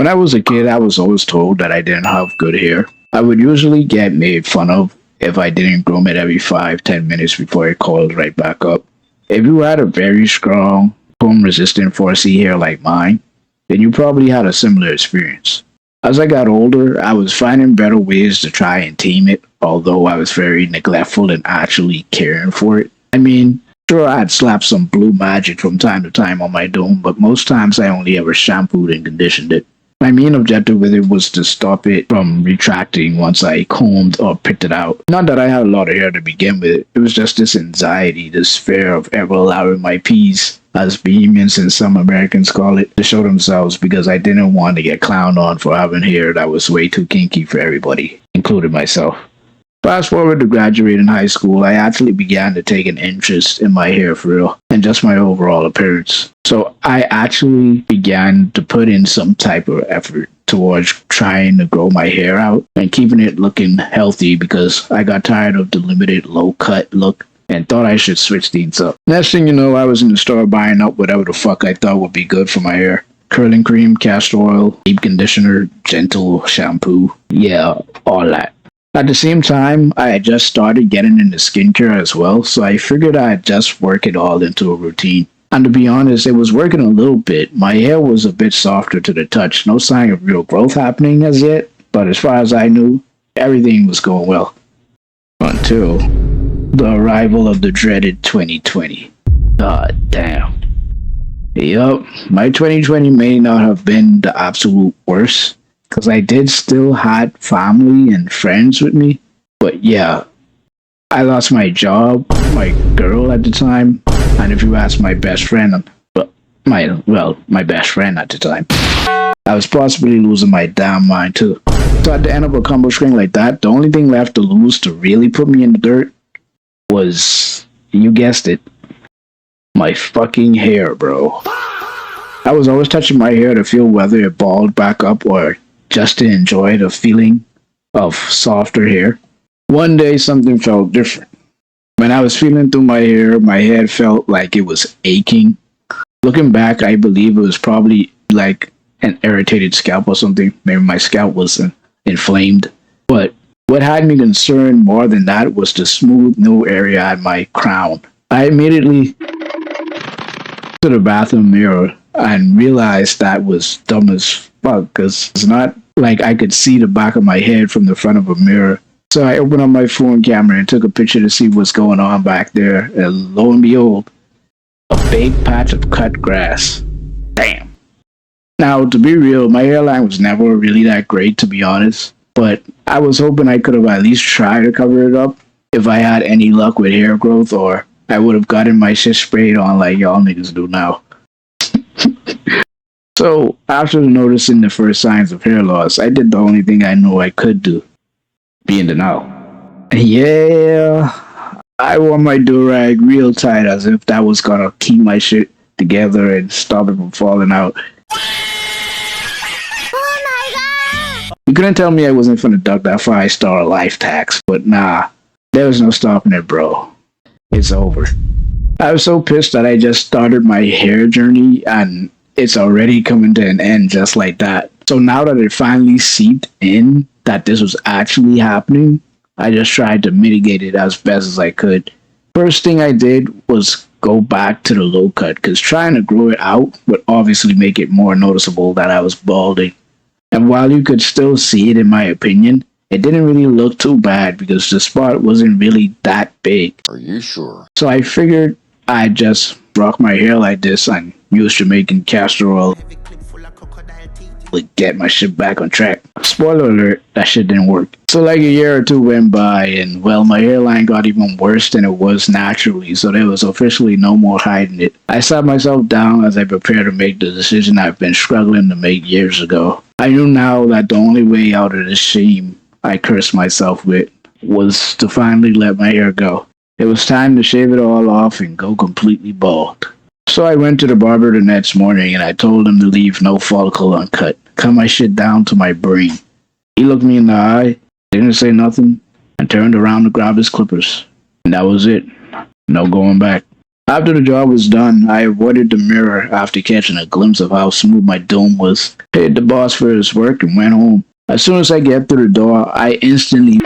When I was a kid, I was always told that I didn't have good hair. I would usually get made fun of if I didn't groom it every 5, 10 minutes before it coiled right back up. If you had a very strong, comb resistant 4C hair like mine, then you probably had a similar experience. As I got older, I was finding better ways to try and tame it, although I was very neglectful in actually caring for it. I mean, sure, I'd slap some blue magic from time to time on my dome, but most times I only ever shampooed and conditioned it. My main objective with it was to stop it from retracting once I combed or picked it out. Not that I had a lot of hair to begin with, it was just this anxiety, this fear of ever allowing my peas, as Bohemians and some Americans call it, to show themselves because I didn't want to get clowned on for having hair that was way too kinky for everybody, including myself. Fast forward to graduating high school, I actually began to take an interest in my hair for real, and just my overall appearance. So I actually began to put in some type of effort towards trying to grow my hair out and keeping it looking healthy because I got tired of the limited low cut look and thought I should switch things up. Next thing you know, I was in the store buying up whatever the fuck I thought would be good for my hair. Curling cream, castor oil, deep conditioner, gentle shampoo. Yeah, all that. At the same time, I had just started getting into skincare as well, so I figured I'd just work it all into a routine. And to be honest, it was working a little bit. My hair was a bit softer to the touch, no sign of real growth happening as yet, but as far as I knew, everything was going well. Until the arrival of the dreaded 2020. God damn. Yup, my 2020 may not have been the absolute worst, because I did still had family and friends with me. But yeah, I lost my job, my girl at the time, and if you ask my best friend, my best friend at the time, I was possibly losing my damn mind too. So at the end of a combo string like that, the only thing left to lose to really put me in the dirt was, you guessed it, my fucking hair, bro. I was always touching my hair to feel whether it balled back up or just to enjoy the feeling of softer hair. One day something felt different. When I was feeling through my hair, my head felt like it was aching. Looking back, I believe it was probably like an irritated scalp or something. Maybe my scalp was inflamed. But what had me concerned more than that was the smooth new area at my crown. I immediately to the bathroom mirror and realized that was dumb as fuck because it's not like I could see the back of my head from the front of a mirror. So I opened up my phone camera and took a picture to see what's going on back there. And lo and behold, a big patch of cut grass. Damn. Now, to be real, my hairline was never really that great, to be honest. But I was hoping I could have at least tried to cover it up if I had any luck with hair growth, or I would have gotten my shit sprayed on like y'all niggas do now. So, after noticing the first signs of hair loss, I did the only thing I know I could do. Be in denial. Yeah, I wore my do-rag real tight as if that was gonna keep my shit together and stop it from falling out. Oh my god! You couldn't tell me I wasn't finna duck that 5-star life tax, but nah, there was no stopping it, bro. It's over. I was so pissed that I just started my hair journey and it's already coming to an end just like that. So now that it finally seeped in that this was actually happening, I just tried to mitigate it as best as I could. First thing I did was go back to the low cut because trying to grow it out would obviously make it more noticeable that I was balding. And while you could still see it in my opinion, it didn't really look too bad because the spot wasn't really that big. Are you sure? So I figured I'd just rock my hair like this and use Jamaican castor oil to get my shit back on track. Spoiler alert, that shit didn't work. So like a year or two went by and well, my hairline got even worse than it was naturally, so there was officially no more hiding it. I sat myself down as I prepared to make the decision I've been struggling to make years ago. I knew now that the only way out of this shame I cursed myself with was to finally let my hair go. It was time to shave it all off and go completely bald. So I went to the barber the next morning and I told him to leave no follicle uncut. Cut my shit down to my brain. He looked me in the eye, didn't say nothing, and turned around to grab his clippers. And that was it. No going back. After the job was done, I avoided the mirror after catching a glimpse of how smooth my dome was. Paid the boss for his work and went home. As soon as I get through the door, I instantly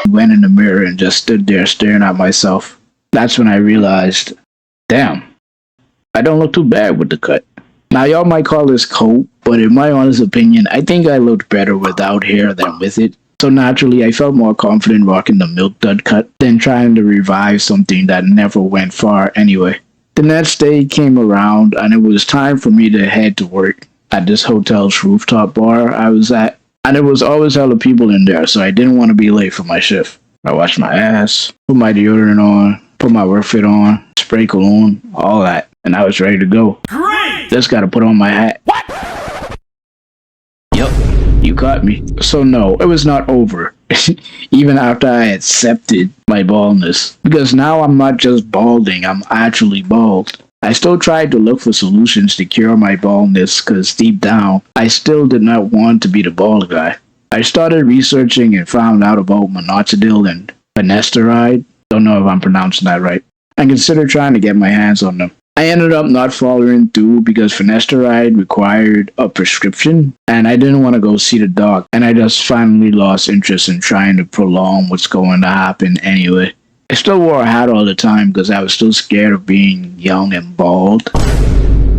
went in the mirror and just stood there staring at myself. That's when I realized, damn, I don't look too bad with the cut. Now, y'all might call this coat, but in my honest opinion, I think I looked better without hair than with it. So naturally, I felt more confident rocking the milk dud cut than trying to revive something that never went far anyway. The next day came around, and it was time for me to head to work at this hotel's rooftop bar I was at. And there was always hella people in there, so I didn't want to be late for my shift. I washed my ass, put my deodorant on, put my work fit on, spray cologne, all that, and I was ready to go. Great! Just gotta put on my hat. What? Yup, you caught me. So no, it was not over. Even after I accepted my baldness. Because now I'm not just balding, I'm actually bald. I still tried to look for solutions to cure my baldness because deep down, I still did not want to be the bald guy. I started researching and found out about minoxidil and finasteride. Don't know if I'm pronouncing that right. I considered trying to get my hands on them. I ended up not following through because finasteride required a prescription and I didn't want to go see the doc, and I just finally lost interest in trying to prolong what's going to happen anyway. I still wore a hat all the time because I was still scared of being young and bald.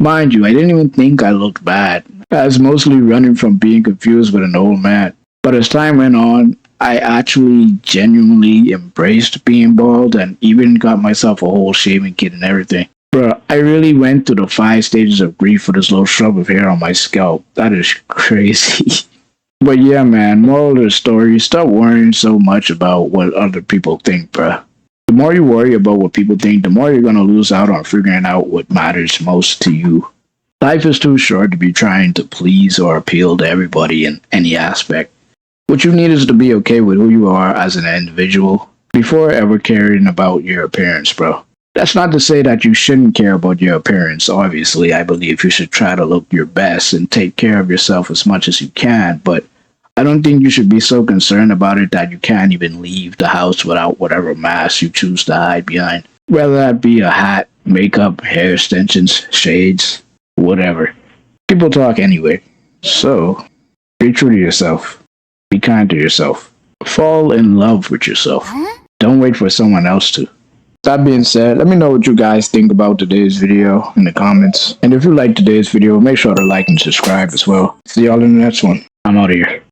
Mind you, I didn't even think I looked bad. I was mostly running from being confused with an old man. But as time went on, I actually genuinely embraced being bald and even got myself a whole shaving kit and everything. Bruh, I really went through the 5 stages of grief for this little shrub of hair on my scalp. That is crazy. But yeah, man, moral of the story, stop worrying so much about what other people think, bruh. The more you worry about what people think, the more you're going to lose out on figuring out what matters most to you. Life is too short to be trying to please or appeal to everybody in any aspect. What you need is to be okay with who you are as an individual before ever caring about your appearance, bro. That's not to say that you shouldn't care about your appearance. Obviously, I believe you should try to look your best and take care of yourself as much as you can, but I don't think you should be so concerned about it that you can't even leave the house without whatever mask you choose to hide behind. Whether that be a hat, makeup, hair extensions, shades, whatever. People talk anyway. So, be true to yourself. Be kind to yourself. Fall in love with yourself. Don't wait for someone else to. That being said, let me know what you guys think about today's video in the comments. And if you liked today's video, make sure to like and subscribe as well. See y'all in the next one. I'm out of here.